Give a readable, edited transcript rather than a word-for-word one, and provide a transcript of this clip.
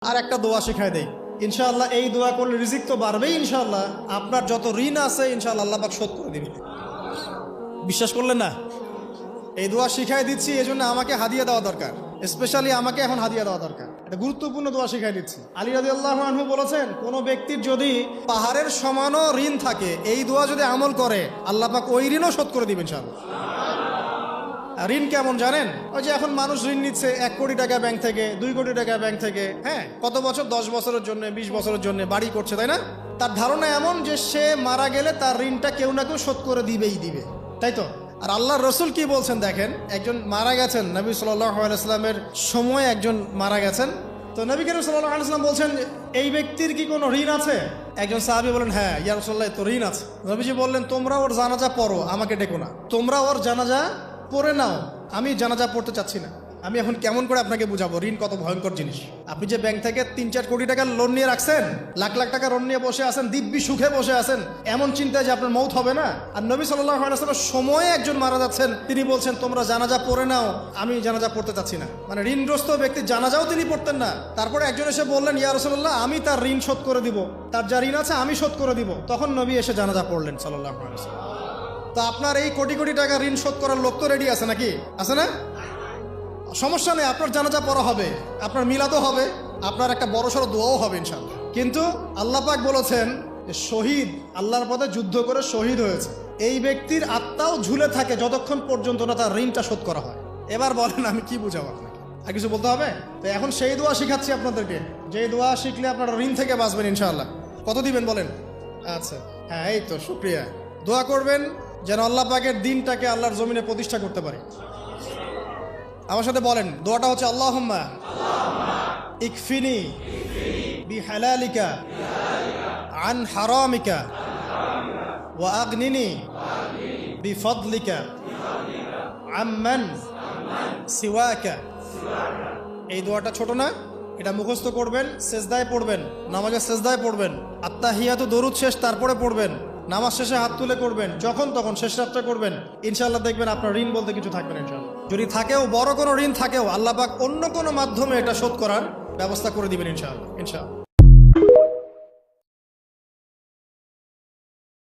আর একটা দোয়া শিখাই দেই, ইনশাআল্লাহ এই দোয়া করলে রিজিক তো বাড়বেই ইনশাআল্লাহ, আপনার যত ঋণ আছে ইনশাআল্লাহ আল্লাহ পাক শোধ করে দিবেন। বিশ্বাস করলেন না? এই দোয়া শিখাই দিচ্ছি, এই জন্য আমাকে হাদিয়া দেওয়া দরকার, স্পেশালি আমাকে এখন হাদিয়া দেওয়া দরকার। এটা গুরুত্বপূর্ণ দোয়া শিখাই দিচ্ছি। আলী রাদিয়াল্লাহু আনহু বলেছেন, কোনো ব্যক্তির যদি পাহাড়ের সমানও ঋণ থাকে, এই দোয়া যদি আমল করে আল্লাহ পাক ওই ঋণও শোধ করে দিবেন ইনশাআল্লাহ। ঋণ কেমন জানেন? ওই যে এখন মানুষ ঋণ নিচ্ছে 1 কোটি টাকা ব্যাংক থেকে, 2 কোটি টাকা ব্যাংক থেকে, হ্যাঁ, কত বছর, 10 বছরের জন্য, 20 বছরের জন্য বাড়ি করছে, তাই না? তার ধারণা এমন যে সে মারা গেলে তার ঋণটা কেউ না কেউ শোধ করে দিবেই দিবে, তাই তো? আর আল্লাহর রসুল কি বলছেন দেখেন, একজন মারা গেছেন, নবী সাল্লাল্লাহু আলাইহি ওয়াসাল্লামের সময় একজন মারা গেছেন, তো নবী করিম সাল্লাল্লাহু আলাইহি ওয়াসাল্লাম বলছেন, এই ব্যক্তির কি কোনো ঋণ আছে? একজন সাহাবী বলেন, হ্যাঁ ইয়া রাসূলুল্লাহ, তো ঋণ আছে। নবীজি বললেন, তোমরা ওর জানাজা পড়ো, আমাকে ডেকো না, তোমরা ওর জানাজা পড়ে নাও, আমি জানাজা পড়তে চাচ্ছি না। আমি এখন কেমন করে আপনাকে বুঝাবো ঋণ কত ভয়ঙ্কর জিনিস? আপনি যে ব্যাংক থেকে 3-4 কোটি টাকার লোন নিয়ে রাখছেন, লাখ লাখ টাকা লোন নিয়ে বসে আছেন, দিব্যি সুখে বসে আছেন, এমন চিন্তায় যে আপনার মৌত হবে না। আর নবী সাল্লাল্লাহু আলাইহি ওয়াসাল্লামের সময়ে একজন মারা যাচ্ছেন, তিনি বলছেন তোমরা জানাজা পড়ে নাও, আমি জানাজা পড়তে চাচ্ছি না। মানে ঋণগ্রস্ত ব্যক্তির জানাজাও তিনি পড়তেন না। তারপরে একজন এসে বললেন, ইয়া রাসূলুল্লাহ, আমি তার ঋণ শোধ করে দিব, তার যা ঋণ আছে আমি শোধ করে দিব। তখন নবী এসে জানাজা পড়লেন সাল্লাল্লাহু আলাইহি ওয়াসাল্লাম। তো আপনার এই কোটি কোটি টাকা ঋণ শোধ করার লোক তো রেডি আছে নাকি? আছে না? সমস্যা নেই, আপনার জানাজা পড়া হবে, আপনার মিলাদও হবে, আপনার একটা বড়সড় দোয়াও হবে ইনশাআল্লাহ। কিন্তু আল্লাহ পাক বলেছেন যে শহীদ, আল্লাহর পথে যুদ্ধ করে শহীদ হয়েছে, এই ব্যক্তির আত্মাও ঝুলে থাকে যতক্ষণ পর্যন্ত না তার ঋণটা শোধ করা হয়। এবার বলেন আমি কি বুঝাবো আপনাকে? আর কিছু বলতে হবে? তো এখন সেই দোয়া শিখাচ্ছি আপনাদেরকে, যে দোয়া শিখলে আপনারা ঋণ থেকে বাঁচবেন ইনশাআল্লাহ। কত দিবেন বলেন? আচ্ছা, হ্যাঁ, এই তো, শুকরিয়া। দোয়া করবেন যেন আল্লাহ পাকের দিনটাকে আল্লাহর জমিনে প্রতিষ্ঠা করতে পারে। আমার সাথে বলেন, দোয়াটা হচ্ছে, আল্লাহুম্মা ইকফিনি বিহালালিকা আন হারামিকা ওয়া আগনিনি বিফদলিকা আম্মান সিওয়াকা। এই দোয়াটা ছোট না, এটা মুখস্থ করবেন, সেজদায় পড়বেন, নামাজের সেজদায় পড়বেন, আত্তাহিয়াতু দরুদ শেষ তারপরে পড়বেন, নামাজ শেষে হাত তুলে করবেন, যখন তখন শেষ রাতটা করবেন, ইনশাআল্লাহ দেখবেন আপনার ঋণ বলতে কিছু থাকবে না ইনশাআল্লাহ। যদি থাকেও, বড় কোনো ঋণ থাকেও, আল্লাহ পাক অন্য কোনো মাধ্যমে এটা শোধ করার ব্যবস্থা করে দিবেন ইনশাআল্লাহ। ইনশাআল্লাহ।